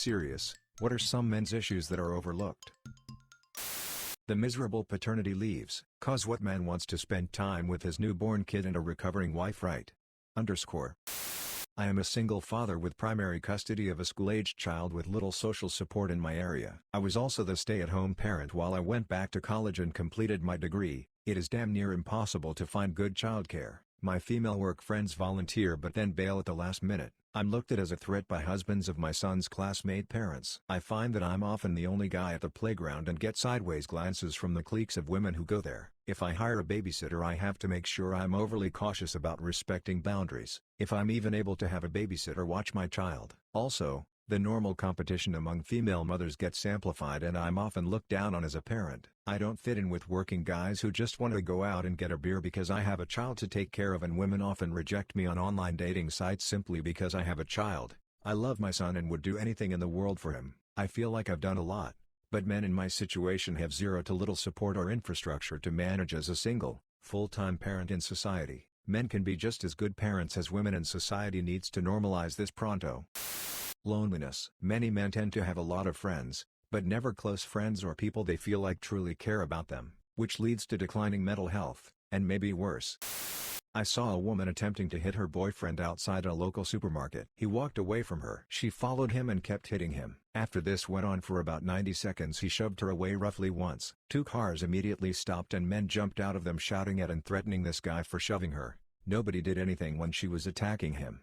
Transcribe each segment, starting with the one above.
Serious, what are some men's issues that are overlooked? The miserable paternity leaves, cause what man wants to spend time with his newborn kid and a recovering wife, right? I am a single father with primary custody of a school-aged child with little social support in my area. I was also the stay-at-home parent while I went back to college and completed my degree. It is damn near impossible to find good childcare. My female work friends volunteer but then bail at the last minute. I'm looked at as a threat by husbands of my son's classmate parents. I find that I'm often the only guy at the playground and get sideways glances from the cliques of women who go there. If I hire a babysitter, I have to make sure I'm overly cautious about respecting boundaries, if I'm even able to have a babysitter watch my child. Also, the normal competition among female mothers gets amplified and I'm often looked down on as a parent. I don't fit in with working guys who just want to go out and get a beer because I have a child to take care of, and women often reject me on online dating sites simply because I have a child. I love my son and would do anything in the world for him. I feel like I've done a lot. But men in my situation have zero to little support or infrastructure to manage as a single, full-time parent in society. Men can be just as good parents as women, and society needs to normalize this pronto. Loneliness. Many men tend to have a lot of friends, but never close friends or people they feel like truly care about them, which leads to declining mental health, and maybe worse. I saw a woman attempting to hit her boyfriend outside a local supermarket. He walked away from her. She followed him and kept hitting him. After this went on for about 90 seconds, he shoved her away roughly once. 2 cars immediately stopped and men jumped out of them shouting at and threatening this guy for shoving her. Nobody did anything when she was attacking him.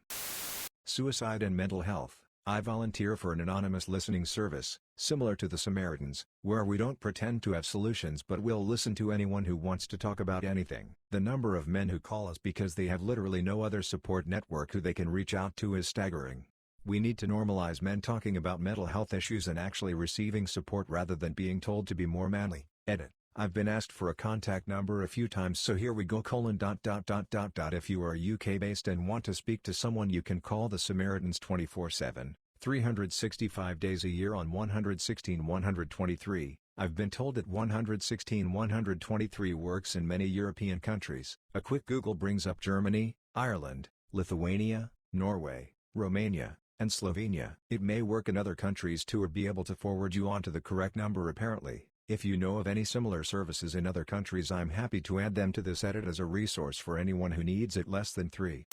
Suicide and mental health. I volunteer for an anonymous listening service, similar to the Samaritans, where we don't pretend to have solutions but will listen to anyone who wants to talk about anything. The number of men who call us because they have literally no other support network who they can reach out to is staggering. We need to normalize men talking about mental health issues and actually receiving support rather than being told to be more manly. Edit. I've been asked for a contact number a few times, so here we go: ... If you are UK based and want to speak to someone, you can call the Samaritans 24/7, 365 days a year on 116 123. I've been told that 116 123 works in many European countries. A quick Google brings up Germany, Ireland, Lithuania, Norway, Romania, and Slovenia. It may work in other countries too, or be able to forward you on to the correct number apparently. If you know of any similar services in other countries, I'm happy to add them to this edit as a resource for anyone who needs it. Less than 3.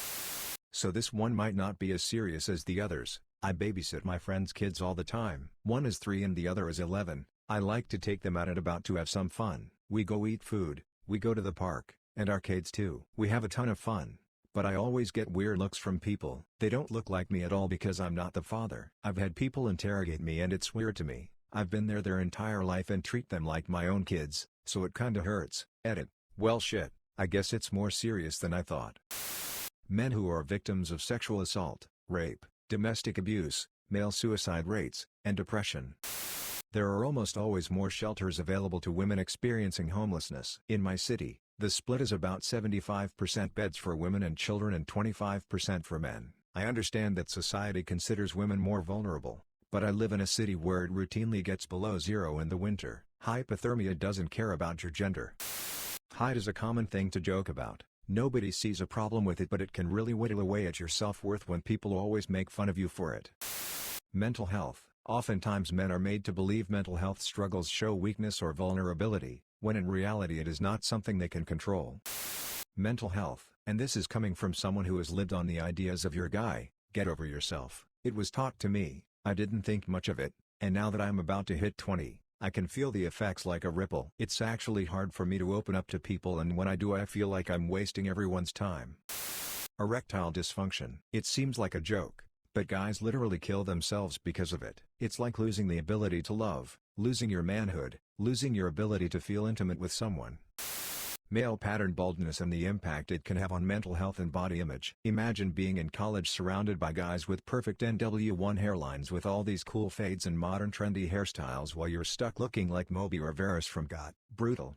So this one might not be as serious as the others. I babysit my friends' kids all the time. One is 3 and the other is 11. I like to take them out and about to have some fun. We go eat food, we go to the park, and arcades too. We have a ton of fun. But I always get weird looks from people. They don't look like me at all because I'm not the father. I've had people interrogate me and it's weird to me. I've been there their entire life and treat them like my own kids, so it kinda hurts. Edit. Well shit, I guess it's more serious than I thought. Men who are victims of sexual assault, rape, domestic abuse, male suicide rates, and depression. There are almost always more shelters available to women experiencing homelessness. In my city, the split is about 75% beds for women and children and 25% for men. I understand that society considers women more vulnerable, but I live in a city where it routinely gets below 0 in the winter. Hypothermia doesn't care about your gender. Height is a common thing to joke about. Nobody sees a problem with it, but it can really whittle away at your self-worth when people always make fun of you for it. Mental health. Oftentimes men are made to believe mental health struggles show weakness or vulnerability, when in reality it is not something they can control. Mental health. And this is coming from someone who has lived on the ideas of your guy, get over yourself. It was taught to me. I didn't think much of it, and now that I'm about to hit 20, I can feel the effects like a ripple. It's actually hard for me to open up to people, and when I do I feel like I'm wasting everyone's time. Erectile dysfunction. It seems like a joke, but guys literally kill themselves because of it. It's like losing the ability to love, losing your manhood, losing your ability to feel intimate with someone. Male pattern baldness and the impact it can have on mental health and body image. Imagine being in college surrounded by guys with perfect NW1 hairlines with all these cool fades and modern trendy hairstyles while you're stuck looking like Moby or Varys from GOT. Brutal.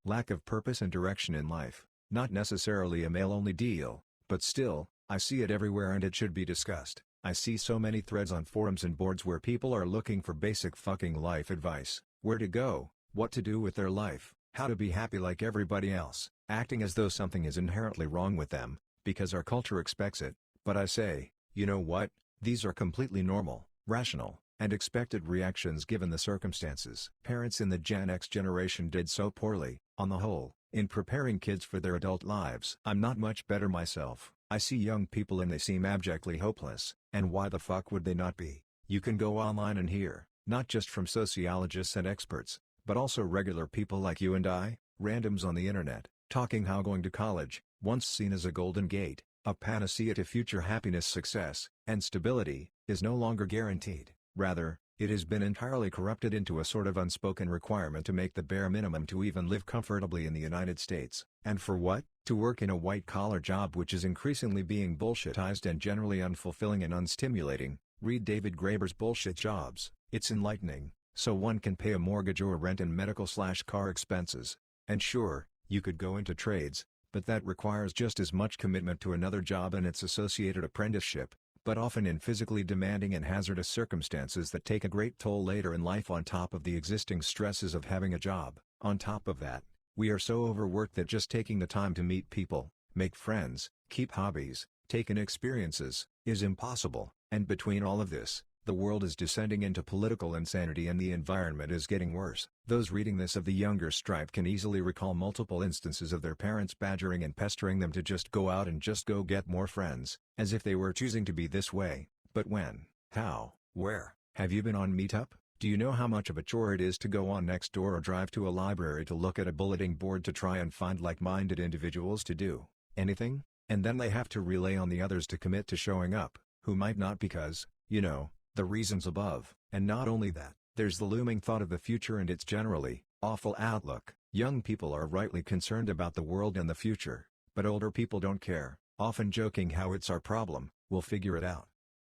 Lack of purpose and direction in life. Not necessarily a male-only deal, but still, I see it everywhere and it should be discussed. I see so many threads on forums and boards where people are looking for basic fucking life advice. Where to go, what to do with their life, how to be happy like everybody else, acting as though something is inherently wrong with them, because our culture expects it. But I say, you know what, these are completely normal, rational, and expected reactions given the circumstances. Parents in the Gen X generation did so poorly, on the whole, in preparing kids for their adult lives. I'm not much better myself. I see young people and they seem abjectly hopeless, and why the fuck would they not be? You can go online and hear, not just from sociologists and experts, but also regular people like you and I, randoms on the internet, talking how going to college, once seen as a golden gate, a panacea to future happiness, success, and stability, is no longer guaranteed. Rather, it has been entirely corrupted into a sort of unspoken requirement to make the bare minimum to even live comfortably in the United States. And for what? To work in a white-collar job which is increasingly being bullshitized and generally unfulfilling and unstimulating. Read David Graeber's Bullshit Jobs. It's enlightening, so one can pay a mortgage or rent and medical/car expenses. And sure, you could go into trades, but that requires just as much commitment to another job and its associated apprenticeship, but often in physically demanding and hazardous circumstances that take a great toll later in life on top of the existing stresses of having a job. On top of that, we are so overworked that just taking the time to meet people, make friends, keep hobbies, take in experiences, is impossible. And between all of this, the world is descending into political insanity and the environment is getting worse. Those reading this of the younger stripe can easily recall multiple instances of their parents badgering and pestering them to just go out and just go get more friends, as if they were choosing to be this way. But when, how, where? Have you been on Meetup? Do you know how much of a chore it is to go on Nextdoor or drive to a library to look at a bulletin board to try and find like-minded individuals to do anything? And then they have to rely on the others to commit to showing up, who might not because, the reasons above. And not only that, there's the looming thought of the future and its generally awful outlook. Young people are rightly concerned about the world and the future, but older people don't care, often joking how it's our problem, we'll figure it out.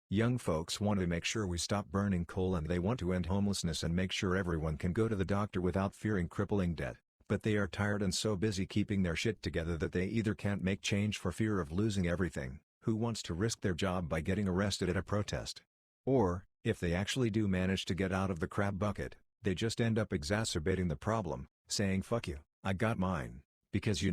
Young folks want to make sure we stop burning coal and they want to end homelessness and make sure everyone can go to the doctor without fearing crippling debt, but they are tired and so busy keeping their shit together that they either can't make change for fear of losing everything. Who wants to risk their job by getting arrested at a protest? Or, if they actually do manage to get out of the crab bucket, they just end up exacerbating the problem, saying fuck you, I got mine, because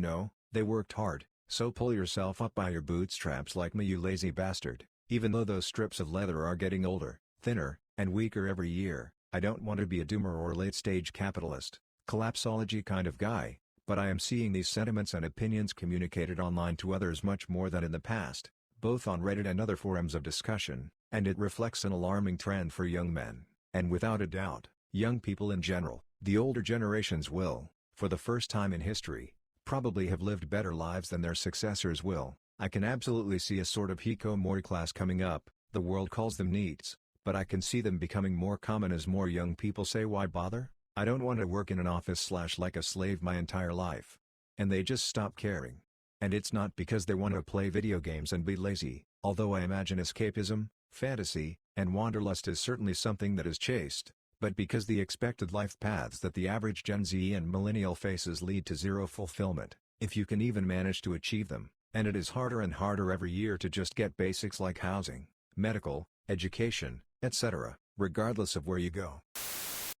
they worked hard, so pull yourself up by your bootstraps like me, you lazy bastard. Even though those strips of leather are getting older, thinner, and weaker every year, I don't want to be a doomer or late-stage capitalist, collapsology kind of guy, but I am seeing these sentiments and opinions communicated online to others much more than in the past, both on Reddit and other forums of discussion, and it reflects an alarming trend for young men, and without a doubt, young people in general. The older generations will, for the first time in history, probably have lived better lives than their successors will. I can absolutely see a sort of hikikomori class coming up. The world calls them NEETs, but I can see them becoming more common as more young people say why bother? I don't want to work in an office / like a slave my entire life. And they just stop caring. And it's not because they want to play video games and be lazy, although I imagine escapism, fantasy, and wanderlust is certainly something that is chaste, but because the expected life paths that the average Gen Z and millennial faces lead to zero fulfillment, if you can even manage to achieve them, and it is harder and harder every year to just get basics like housing, medical, education, etc., regardless of where you go.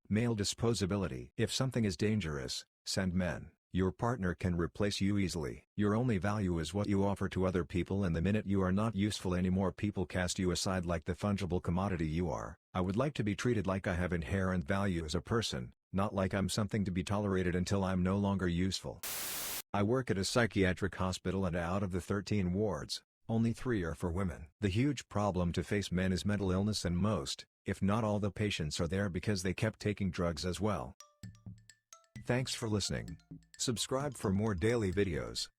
Male disposability. If something is dangerous, send men. Your partner can replace you easily. Your only value is what you offer to other people, and the minute you are not useful anymore, people cast you aside like the fungible commodity you are. I would like to be treated like I have inherent value as a person, not like I'm something to be tolerated until I'm no longer useful. I work at a psychiatric hospital, and out of the 13 wards, only 3 are for women. The huge problem to face men is mental illness, and most, if not all, the patients are there because they kept taking drugs as well. Thanks for listening. Subscribe for more daily videos.